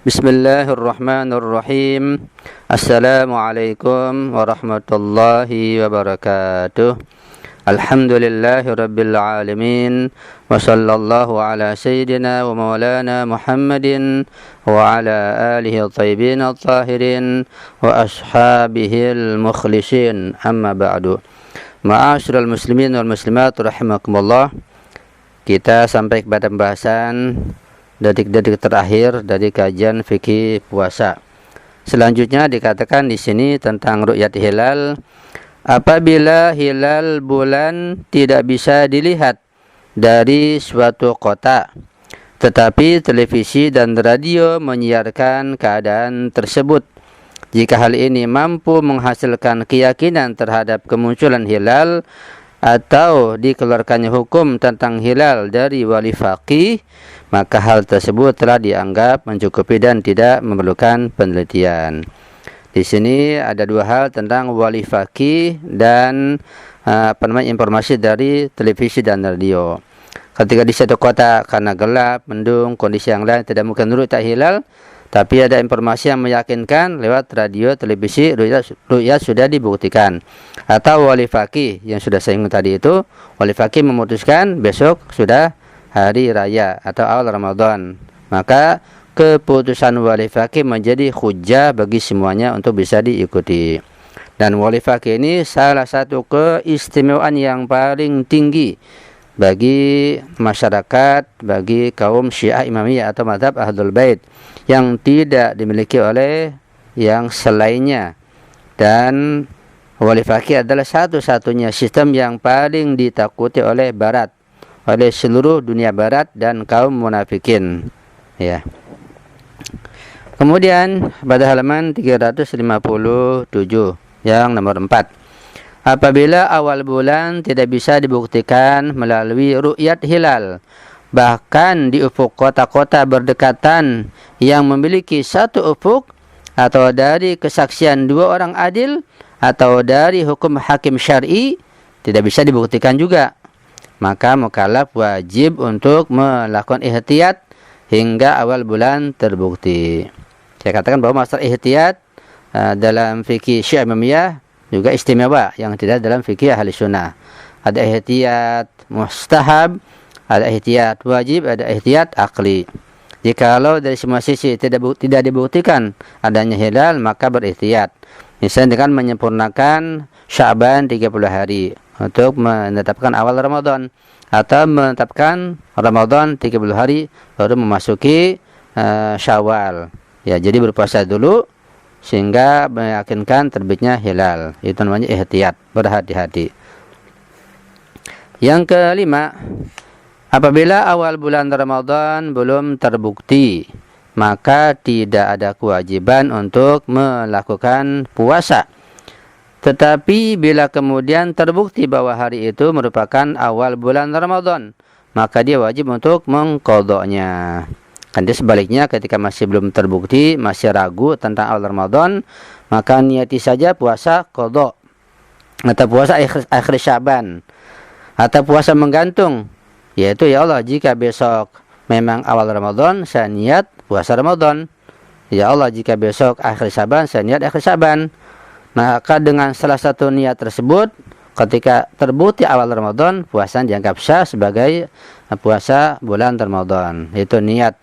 Bismillahirrahmanirrahim. Assalamualaikum warahmatullahi wabarakatuh. Alhamdulillahirabbil alamin wa sallallahu ala sayyidina wa maulana Muhammadin wa ala alihi at-tayyibin at-tahirin wa ashabihil mukhlisin. Amma ba'du. Ma'asyiral muslimin wal muslimat rahimakumullah. Kita sampai kepada pembahasan detik-detik terakhir dari kajian fikih puasa. Selanjutnya dikatakan di sini tentang ru'yat hilal. Apabila hilal bulan tidak bisa dilihat dari suatu kota, tetapi televisi dan radio menyiarkan keadaan tersebut, jika hal ini mampu menghasilkan keyakinan terhadap kemunculan hilal atau dikeluarkannya hukum tentang hilal dari wali faqih, maka hal tersebut telah dianggap mencukupi dan tidak memerlukan penelitian. Di sini ada dua hal tentang wali faqih dan informasi dari televisi dan radio. Ketika di satu kota karena gelap, mendung, kondisi yang lain tidak mungkin ru'yat hilal, tapi ada informasi yang meyakinkan lewat radio, televisi, ru'yat sudah dibuktikan. Atau wali faqih yang sudah saya ingat tadi itu, wali faqih memutuskan besok sudah hari raya atau awal Ramadan, maka keputusan wali faqih menjadi hujjah bagi semuanya untuk bisa diikuti. Dan wali faqih ini salah satu keistimewaan yang paling tinggi bagi masyarakat, bagi kaum Syiah Imamiyah atau mazhab Ahlul Bait, yang tidak dimiliki oleh yang selainnya. Dan wali faqih adalah satu-satunya sistem yang paling ditakuti oleh barat, oleh seluruh dunia barat dan kaum munafikin, ya. Kemudian pada halaman 357 yang nomor 4, apabila awal bulan tidak bisa dibuktikan melalui ru'yat hilal, bahkan di ufuk kota-kota berdekatan yang memiliki satu ufuk, atau dari kesaksian dua orang adil, atau dari hukum hakim syar'i, tidak bisa dibuktikan juga, maka mukallaf wajib untuk melakukan ihtiyat hingga awal bulan terbukti. Saya katakan bahwa masalah ihtiyat dalam fikih Syiah Imamiyah juga istimewa yang tidak dalam fikih ahli sunnah. Ada ihtiyat mustahab, ada ihtiyat wajib, ada ihtiyat akli. Jikalau dari semua sisi tidak dibuktikan adanya hilal, maka berihtiyat. Misalnya dengan menyempurnakan Sya'ban 30 hari untuk menetapkan awal Ramadan, atau menetapkan Ramadan 30 hari baru memasuki Syawal. Ya, jadi berpuasa dulu sehingga meyakinkan terbitnya hilal. Itu namanya ihtiyat, berhati-hati. Yang kelima, apabila awal bulan Ramadan belum terbukti, maka tidak ada kewajiban untuk melakukan puasa. Tetapi bila kemudian terbukti bahwa hari itu merupakan awal bulan Ramadan, maka dia wajib untuk mengqadha'nya. Kan dia sebaliknya, ketika masih belum terbukti, masih ragu tentang awal Ramadan, maka niati saja puasa qadha, atau puasa akhir Sya'ban, atau puasa menggantung, yaitu ya Allah, jika besok memang awal Ramadan, saya niat puasa Ramadan. Ya Allah, jika besok akhir Sya'ban, saya niat akhir Sya'ban. Maka dengan salah satu niat tersebut, ketika terbukti awal Ramadan, puasa dianggap sah sebagai puasa bulan Ramadan. Itu niat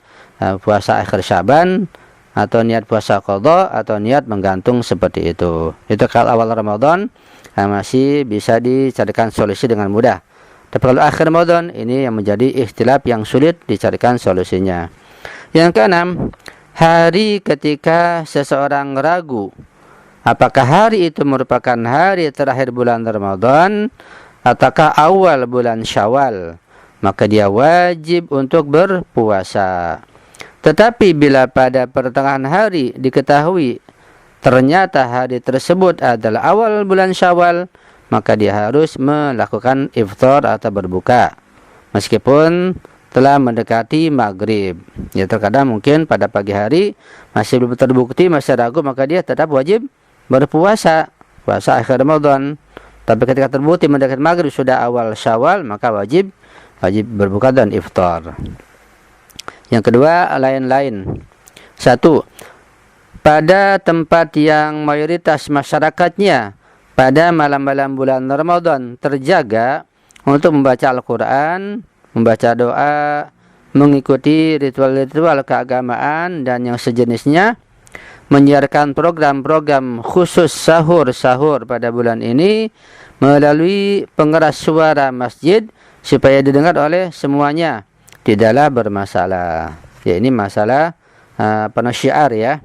puasa akhir Sya'ban, atau niat puasa qadha, atau niat menggantung seperti itu. Itu kalau awal Ramadan masih bisa dicarikan solusi dengan mudah. Tapi kalau akhir Ramadan, ini yang menjadi ikhtilaf yang sulit dicarikan solusinya. Yang keenam, hari ketika seseorang ragu apakah hari itu merupakan hari terakhir bulan Ramadan ataukah awal bulan Syawal, maka dia wajib untuk berpuasa. Tetapi bila pada pertengahan hari diketahui ternyata hari tersebut adalah awal bulan Syawal, maka dia harus melakukan iftar atau berbuka meskipun telah mendekati maghrib. Ya, terkadang mungkin pada pagi hari masih belum terbukti, masih ragu, maka dia tetap wajib berpuasa, puasa akhir Ramadan. Tapi ketika terbukti mendekati maghrib sudah awal Syawal, maka wajib berbuka dan iftar. Yang kedua, lain-lain. Satu, pada tempat yang mayoritas masyarakatnya pada malam-malam bulan Ramadan terjaga untuk membaca Al-Quran, membaca doa, mengikuti ritual-ritual keagamaan dan yang sejenisnya, menyiarkan program-program khusus sahur-sahur pada bulan ini melalui pengeras suara masjid supaya didengar oleh semuanya, tidaklah bermasalah. Ya, ini masalah syiar ya.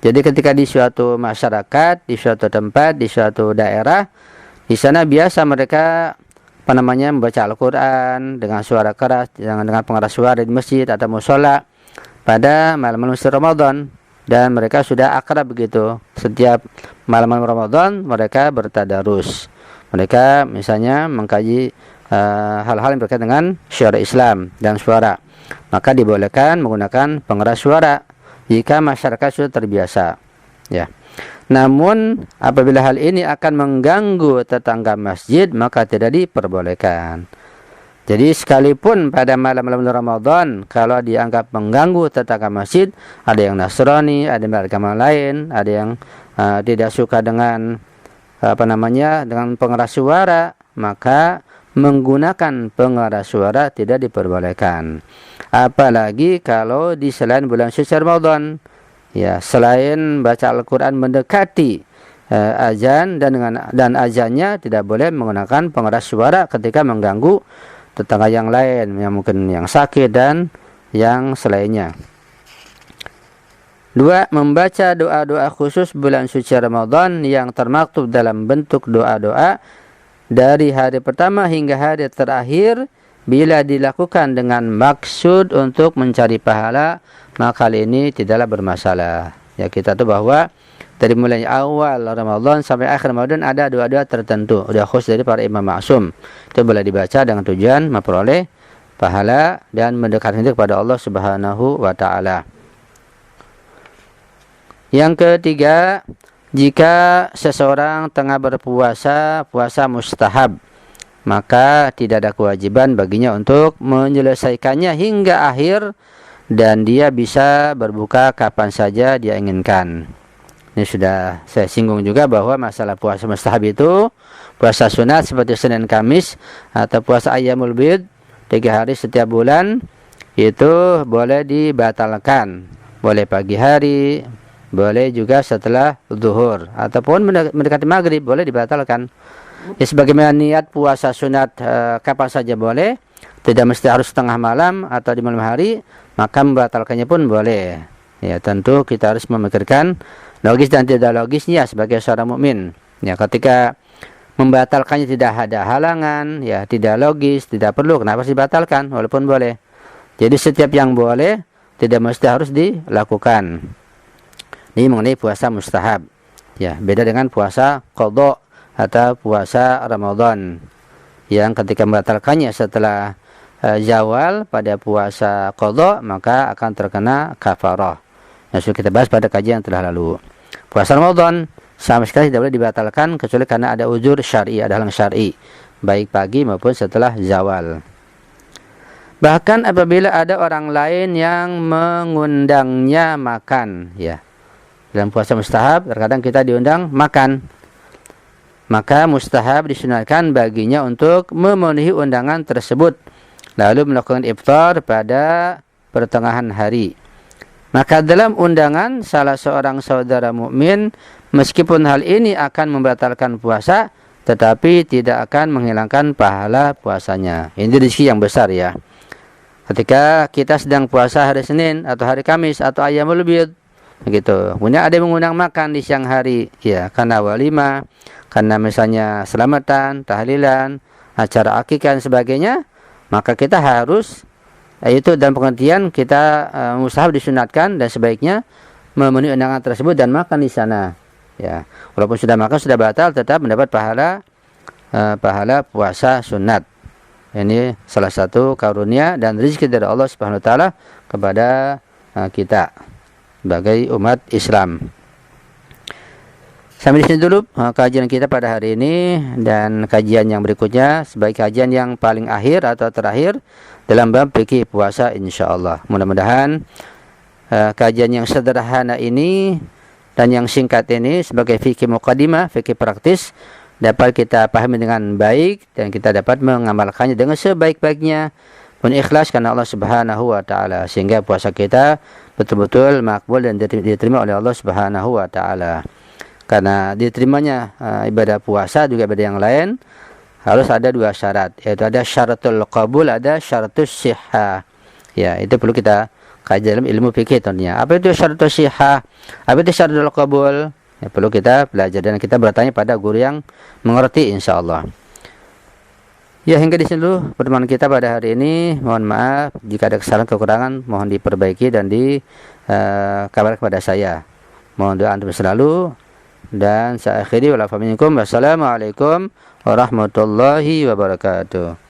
Jadi ketika di suatu masyarakat, di suatu tempat, di suatu daerah, di sana biasa mereka membaca Al-Quran dengan suara keras, dengan pengeras suara di masjid atau musola pada malam-malam Ramadan, dan mereka sudah akrab begitu. Setiap malam-malam Ramadan mereka bertadarus. Mereka misalnya mengkaji hal-hal yang berkaitan dengan syariat Islam dan suara. Maka dibolehkan menggunakan pengeras suara jika masyarakat sudah terbiasa. Ya. Namun apabila hal ini akan mengganggu tetangga masjid, maka tidak diperbolehkan. Jadi sekalipun pada malam-malam Ramadan kalau dianggap mengganggu tetangga masjid, ada yang Nasrani, ada yang beragama lain, ada yang tidak suka dengan dengan pengeras suara, maka menggunakan pengeras suara tidak diperbolehkan. Apalagi kalau di selain bulan suci Ramadan, ya, selain baca Al-Quran mendekati azan dan azannya, tidak boleh menggunakan pengeras suara ketika mengganggu tetangga yang lain, yang mungkin yang sakit dan yang selainnya. 2. Membaca doa-doa khusus bulan suci Ramadan yang termaktub dalam bentuk doa-doa dari hari pertama hingga hari terakhir. Bila dilakukan dengan maksud untuk mencari pahala, maka hal ini tidaklah bermasalah. Ya, kita tahu bahwa dari mulai awal Ramadan sampai akhir Ramadan ada doa-doa tertentu, doa khusus dari para imam maksum. Itu boleh dibaca dengan tujuan memperoleh pahala dan mendekatkan diri kepada Allah Subhanahu wa taala. Yang ketiga, jika seseorang tengah berpuasa, puasa mustahab, maka tidak ada kewajiban baginya untuk menyelesaikannya hingga akhir, dan dia bisa berbuka kapan saja dia inginkan. Ini sudah saya singgung juga bahwa masalah puasa mustahab itu, puasa sunat seperti Senin Kamis atau puasa Ayyamul Bid 3 hari setiap bulan, itu boleh dibatalkan. Boleh pagi hari, boleh juga setelah zuhur, ataupun mendekati maghrib boleh dibatalkan. Ya, sebagaimana niat puasa sunat kapan saja boleh, tidak mesti harus tengah malam atau di malam hari, maka membatalkannya pun boleh. Ya, tentu kita harus memikirkan logis dan tidak logisnya sebagai seorang mukmin. Ya, ketika membatalkannya tidak ada halangan, ya tidak logis, tidak perlu, kenapa harus dibatalkan walaupun boleh. Jadi setiap yang boleh tidak mesti harus dilakukan. Ini mengenai puasa mustahab. Ya, beda dengan puasa qadha atau puasa Ramadan yang ketika membatalkannya setelah zawal pada puasa qadha, maka akan terkena kafarah. Yang sudah kita bahas pada kajian yang telah lalu. Puasa Ramadan sama sekali tidak boleh dibatalkan kecuali karena ada uzur syar'i, ada halang syar'i, baik pagi maupun setelah zawal. Bahkan apabila ada orang lain yang mengundangnya makan, ya. Dalam puasa mustahab terkadang kita diundang makan, maka mustahab disunatkan baginya untuk memenuhi undangan tersebut, lalu melakukan iftar pada pertengahan hari. Maka dalam undangan salah seorang saudara mukmin, meskipun hal ini akan membatalkan puasa, tetapi tidak akan menghilangkan pahala puasanya. Ini rezeki yang besar ya. Ketika kita sedang puasa hari Senin atau hari Kamis atau Ayyamul Bid, begitu. Kemudian ada yang mengundang makan di siang hari, ya, karena walimah, karena misalnya selamatan, tahlilan, acara akikah dan sebagainya, maka kita harus, itu dalam pengertian kita mustahab disunatkan dan sebaiknya memenuhi undangan tersebut dan makan di sana. Ya, walaupun sudah makan sudah batal, tetap mendapat pahala puasa sunat. Ini salah satu karunia dan rezeki dari Allah Subhanahu wa taala kepada kita sebagai umat Islam. Sampai di sini dulu kajian kita pada hari ini, dan kajian yang berikutnya sebagai kajian yang paling akhir atau terakhir dalam bab fikih puasa insyaallah. Mudah-mudahan kajian yang sederhana ini dan yang singkat ini sebagai fikih muqaddimah, fikih praktis, dapat kita pahami dengan baik dan kita dapat mengamalkannya dengan sebaik-baiknya, pun ikhlas karena Allah Subhanahu wa taala, sehingga puasa kita betul-betul makbul dan diterima oleh Allah Subhanahu wa taala. Karena diterimanya ibadah puasa juga ibadah yang lain harus ada dua syarat, yaitu ada syaratul qabul, ada syaratus sihah. Ya, itu perlu kita kaji dalam ilmu fikih tentunya. Apa itu syaratus sihah? Apa itu syaratul qabul? Ya, perlu kita belajar dan kita bertanya pada guru yang mengerti insyaallah. Ya, hingga di sini dulu pertemuan kita pada hari ini. Mohon maaf jika ada kesalahan kekurangan, mohon diperbaiki dan kabar kepada saya. Mohon doa antum selalu. Dan saya akhiri, wassalamualaikum warahmatullahi wabarakatuh.